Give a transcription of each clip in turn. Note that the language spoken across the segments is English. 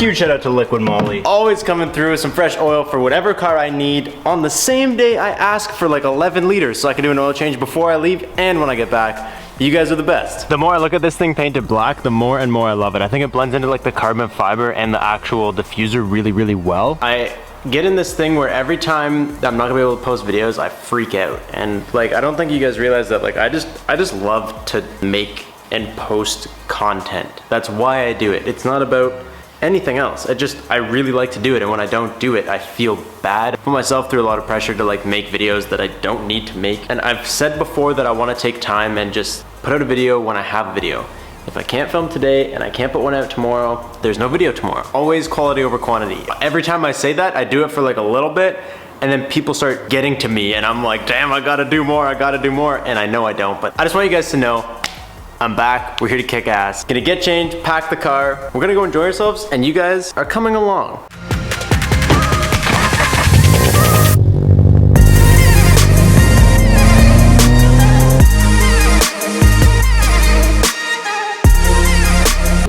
Huge shout out to Liquid Moly. Always coming through with some fresh oil for whatever car I need. On the same day I ask for like 11 liters so I can do an oil change before I leave and when I get back. You guys are the best. The more I look at this thing painted black, the more and more I love it. I think it blends into like the carbon fiber and the actual diffuser really, really well. I get in this thing where every time I'm not gonna be able to post videos, I freak out. And like, I don't think you guys realize that, like, I just love to make and post content. That's why I do it. It's not about anything else. I really like to do it, and when I don't do it, I feel bad. I put myself through a lot of pressure to like make videos that I don't need to make. And I've said before that I wanna take time and just put out a video when I have a video. If I can't film today and I can't put one out tomorrow, there's no video tomorrow. Always quality over quantity. Every time I say that, I do it for like a little bit, and then people start getting to me and I'm like, damn, I gotta do more, and I know I don't. But I just want you guys to know, I'm back, we're here to kick ass. Gonna get changed, pack the car, we're gonna go enjoy ourselves, and you guys are coming along.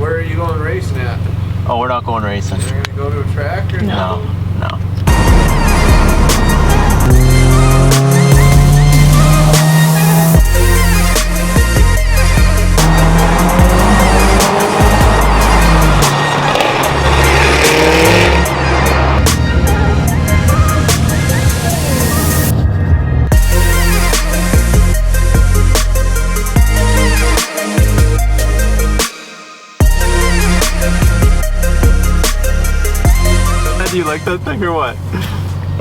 Where are you going racing at? Oh, we're not going racing. You're gonna go to a track or no? No. Do you like that thing or what?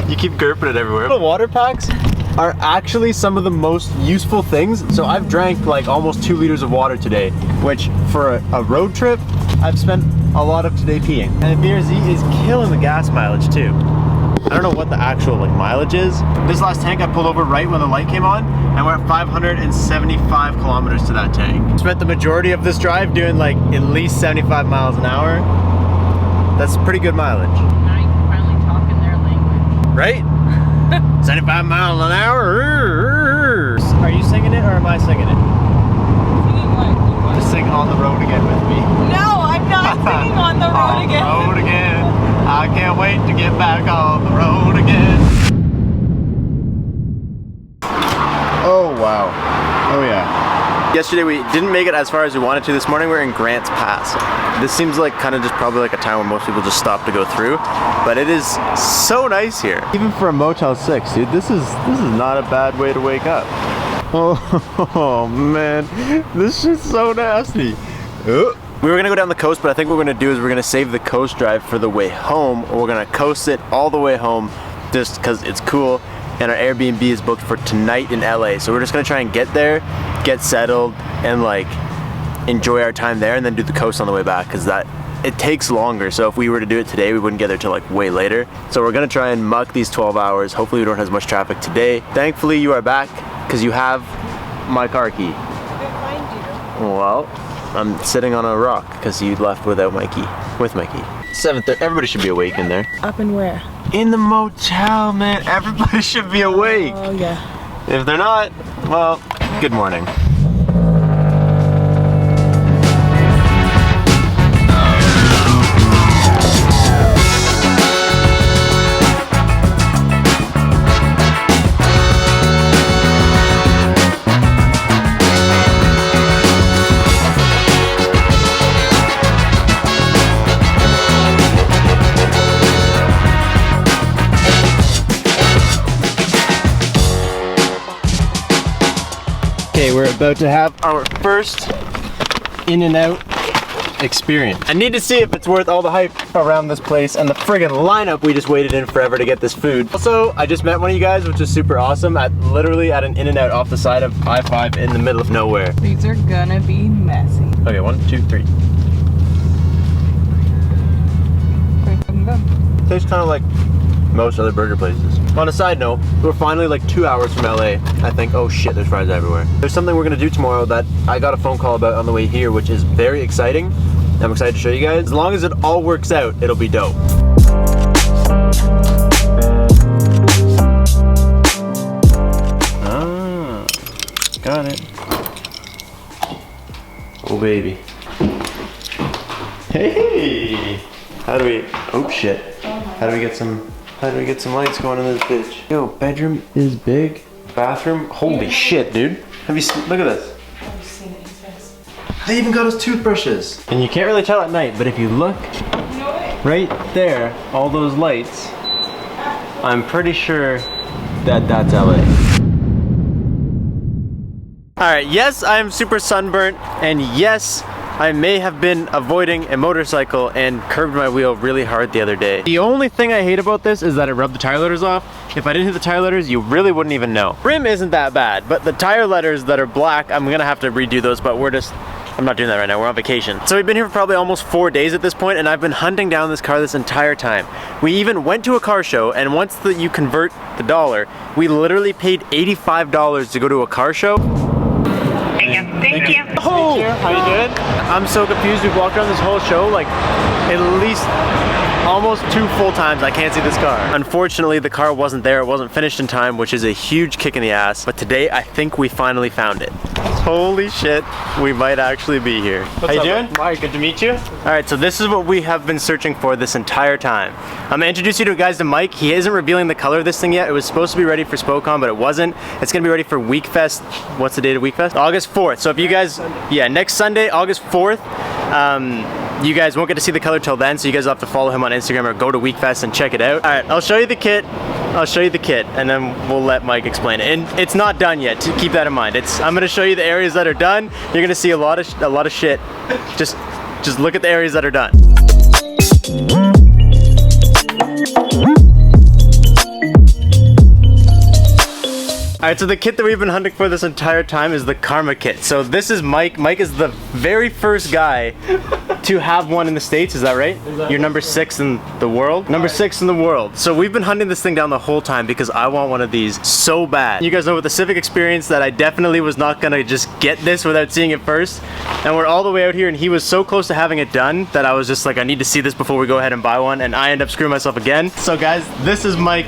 You keep gurping it everywhere. The water packs are actually some of the most useful things. So I've drank like almost 2 liters of water today, which for a road trip, I've spent a lot of today peeing. And the BRZ is killing the gas mileage too. I don't know what the actual like mileage is. This last tank I pulled over right when the light came on, and we're at 575 kilometers to that tank. Spent the majority of this drive doing like at least 75 miles an hour. That's pretty good mileage. Now you can finally talk in their language. Right? 75 miles an hour. Are you singing it or am I singing it? Singing what? Just sing On the Road Again with me. No, I'm not singing On the Road Again. On the road again. I can't wait to get back on the road again. Oh, wow. Oh, yeah. Yesterday we didn't make it as far as we wanted to. This morning we're in Grants Pass. This seems like kind of just probably like a town where most people just stop to go through, but it is so nice here. Even for a Motel 6, dude, this is not a bad way to wake up. Oh man, this is so nasty. We were gonna go down the coast, but I think what we're gonna do is we're gonna save the coast drive for the way home, or we're gonna coast it all the way home just because it's cool. And our Airbnb is booked for tonight in LA. So we're just gonna try and get there, get settled, and like enjoy our time there, and then do the coast on the way back, because it takes longer. So if we were to do it today, we wouldn't get there till like way later. So we're gonna try and muck these 12 hours. Hopefully we don't have as much traffic today. Thankfully you are back, because you have my car key. I couldn't find you. Well, I'm sitting on a rock because you left without my key, with my key. 7:30, everybody should be awake in there. Up and where? In the motel, man. Everybody should be awake. Oh, yeah. If they're not, well, good morning. Okay, we're about to have our first In-N-Out experience. I need to see if it's worth all the hype around this place and the friggin' lineup we just waited in forever to get this food. Also, I just met one of you guys, which is super awesome, literally at an In-N-Out off the side of I-5 in the middle of nowhere. These are gonna be messy. Okay, 1, 2, 3. Tastes kind of like most other burger places. On a side note, we're finally like 2 hours from LA, I think. Oh shit, there's fries everywhere. There's something we're gonna do tomorrow that I got a phone call about on the way here, which is very exciting. I'm excited to show you guys. As long as it all works out, it'll be dope. Ah, got it. Oh baby. Hey! How do we, oh shit. How do we get some lights going in this bitch? Yo, bedroom is big. Bathroom, holy shit, dude. Have you seen, look at this. I've seen it, yes. They even got us toothbrushes. And you can't really tell at night, but if you look right there, all those lights, I'm pretty sure that that's LA. Alright, yes, I am super sunburnt, and yes, I may have been avoiding a motorcycle and curbed my wheel really hard the other day. The only thing I hate about this is that it rubbed the tire letters off. If I didn't hit the tire letters, you really wouldn't even know. Rim isn't that bad, but the tire letters that are black, I'm gonna have to redo those, but I'm not doing that right now, we're on vacation. So we've been here for probably almost 4 days at this point, and I've been hunting down this car this entire time. We even went to a car show, and once you convert the dollar, we literally paid $85 to go to a car show. Thank you. Oh! How you doing? I'm so confused. We've walked around this whole show like at least almost 2 full times. I can't see this car. Unfortunately, the car wasn't there. It wasn't finished in time, which is a huge kick in the ass. But today, I think we finally found it. Holy shit, we might actually be here. How you doing? Mike, good to meet you. All right, so this is what we have been searching for this entire time. I'm gonna introduce you to Mike. He isn't revealing the color of this thing yet. It was supposed to be ready for SpoCon, but it wasn't. It's gonna be ready for WeekFest. What's the date of WeekFest? August 4th. So if you guys, yeah, next Sunday, August 4th, you guys won't get to see the color till then, so you guys will have to follow him on Instagram or go to WeekFest and check it out. All right, I'll show you the kit. And then we'll let Mike explain it. And it's not done yet, to keep that in mind. I'm gonna show you the areas that are done. You're gonna see a lot of shit. Just look at the areas that are done. Alright, so the kit that we've been hunting for this entire time is the Karma kit. So this is Mike. Mike is the very first guy to have one in the States, is that right? You're number 6 in the world? Number 6 in the world. So we've been hunting this thing down the whole time because I want one of these so bad. You guys know with the Civic experience that I definitely was not gonna just get this without seeing it first. And we're all the way out here and he was so close to having it done that I was just like, I need to see this before we go ahead and buy one, and I end up screwing myself again. So guys, this is Mike.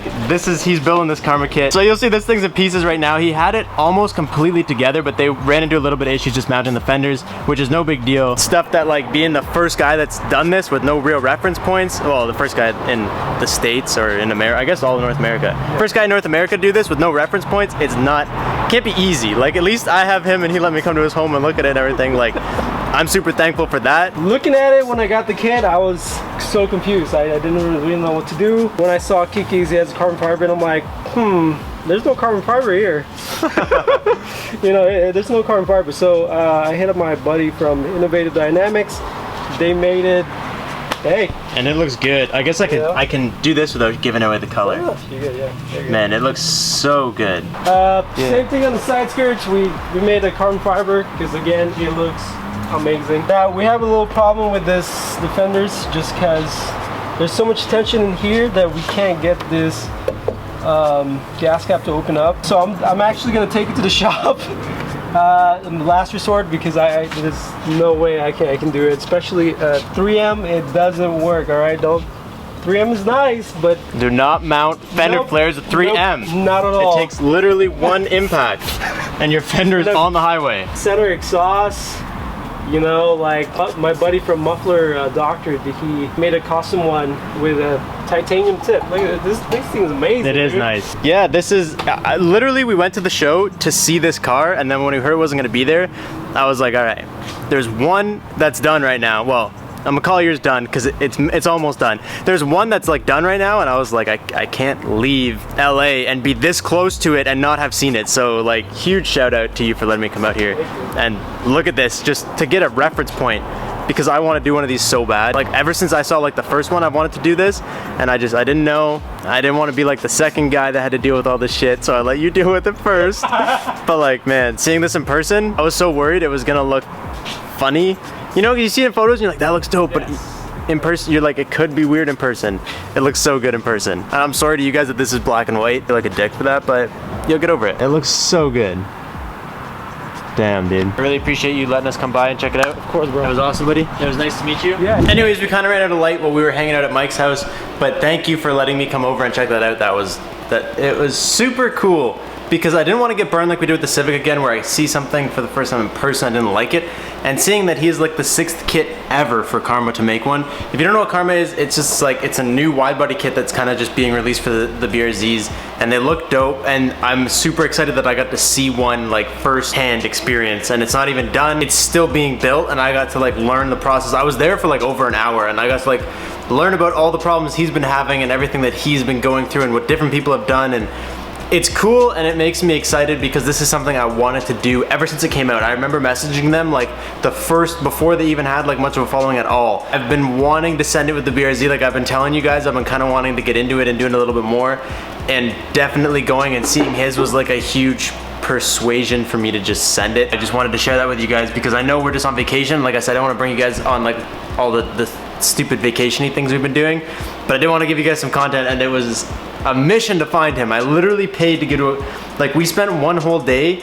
He's building this Karma kit. So you'll see this thing's in pieces right now. He had it almost completely together, but they ran into a little bit of issues just mounting the fenders, which is no big deal. Stuff that, like, being the first guy that's done this with no real reference points, well, the first guy in the States or in America, I guess all of North America. First guy in North America to do this with no reference points, can't be easy. Like, at least I have him and he let me come to his home and look at it and everything. Like, I'm super thankful for that. Looking at it when I got the kit, I was so confused. I didn't really know what to do. When I saw Kiki's, he has carbon fiber, and I'm like, there's no carbon fiber here. You know, there's no carbon fiber. So I hit up my buddy from Innovative Dynamics. They made it. Hey. And it looks good. I guess I can do this without giving away the color. Yeah. Man, it looks so good. Same thing on the side skirts. We made a carbon fiber because, again, it looks amazing. We have a little problem with the fenders just because there's so much tension in here that we can't get this gas cap to open up. So I'm actually going to take it to the shop in the last resort because there's no way I can do it. Especially 3M, it doesn't work. All right, 3M is nice, but do not mount fender flares with 3M. Nope, not at all. It takes literally one impact, and your fender is on the highway. Center exhaust. You know, like my buddy from Muffler Doctor, he made a custom one with a titanium tip. Look at this thing's amazing. It is nice. Yeah, this is, literally we went to the show to see this car, and then when we heard it wasn't gonna be there, I was like, all right, there's one that's done right now. Well, I'm gonna call yours done because it's almost done. There's one that's like done right now, and I was like, I can't leave LA and be this close to it and not have seen it. So like, huge shout out to you for letting me come out here and look at this just to get a reference point, because I want to do one of these so bad. Like, ever since I saw like the first one, I've wanted to do this, and I didn't know. I didn't want to be like the second guy that had to deal with all this shit, so I let you deal with it first. But like, man, seeing this in person, I was so worried it was gonna look funny. You know, you see it in photos and you're like, that looks dope, but in person, you're like, it could be weird in person. It looks so good in person. And I'm sorry to you guys that this is black and white. I feel like a dick for that, but you'll get over it. It looks so good. Damn, dude. I really appreciate you letting us come by and check it out. Of course, bro. It was awesome, buddy. It was nice to meet you. Yeah. Anyways, we kind of ran out of light while we were hanging out at Mike's house, but thank you for letting me come over and check that out. It was super cool. because I didn't want to get burned like we did with the Civic again, where I see something for the first time in person, I didn't like it. And seeing that he is like the 6th kit ever for Karma to make one. If you don't know what Karma is, it's just like, it's a new wide body kit that's kind of just being released for the BRZs, and they look dope, and I'm super excited that I got to see one like first-hand experience, and it's not even done, it's still being built, and I got to like learn the process. I was there for like over an hour, and I got to like learn about all the problems he's been having and everything that he's been going through and what different people have done, and it's cool, and it makes me excited because this is something I wanted to do ever since it came out. I remember messaging them like before they even had like much of a following at all. I've been wanting to send it with the BRZ, like I've been telling you guys, I've been kind of wanting to get into it and doing a little bit more, and definitely going and seeing his was like a huge persuasion for me to just send it. I just wanted to share that with you guys because I know we're just on vacation. Like I said, I want to bring you guys on like all the stupid vacation-y things we've been doing, but I did want to give you guys some content, and it was a mission to find him. I literally paid to get to like, we spent one whole day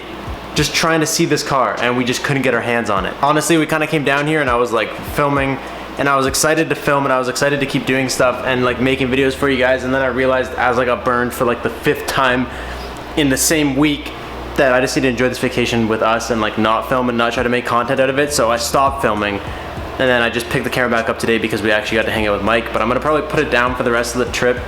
just trying to see this car, and we just couldn't get our hands on it. Honestly, we kind of came down here and I was like filming, and I was excited to film, and I was excited to keep doing stuff and like making videos for you guys, and then I realized as I got burned for like the 5th time in the same week that I just need to enjoy this vacation with us and like not film and not try to make content out of it. So I stopped filming, and then I just picked the camera back up today because we actually got to hang out with Mike, but I'm gonna probably put it down for the rest of the trip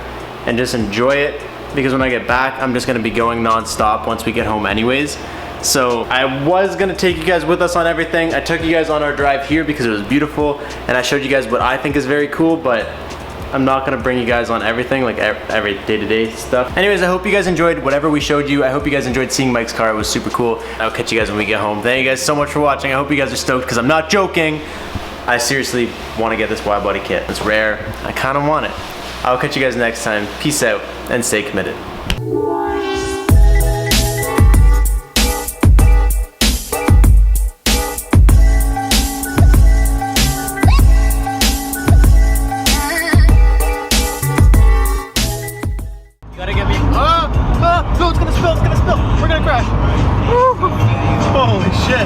and just enjoy it, because when I get back, I'm just gonna be going non-stop once we get home anyways. So I was gonna take you guys with us on everything. I took you guys on our drive here because it was beautiful, and I showed you guys what I think is very cool, but I'm not gonna bring you guys on everything, like every day-to-day stuff. Anyways, I hope you guys enjoyed whatever we showed you. I hope you guys enjoyed seeing Mike's car. It was super cool. I'll catch you guys when we get home. Thank you guys so much for watching. I hope you guys are stoked, because I'm not joking. I seriously wanna get this wide body kit. It's rare, I kinda want it. I'll catch you guys next time. Peace out, and stay committed. You gotta get me. No, it's gonna spill, we're gonna crash. Woo. Holy shit.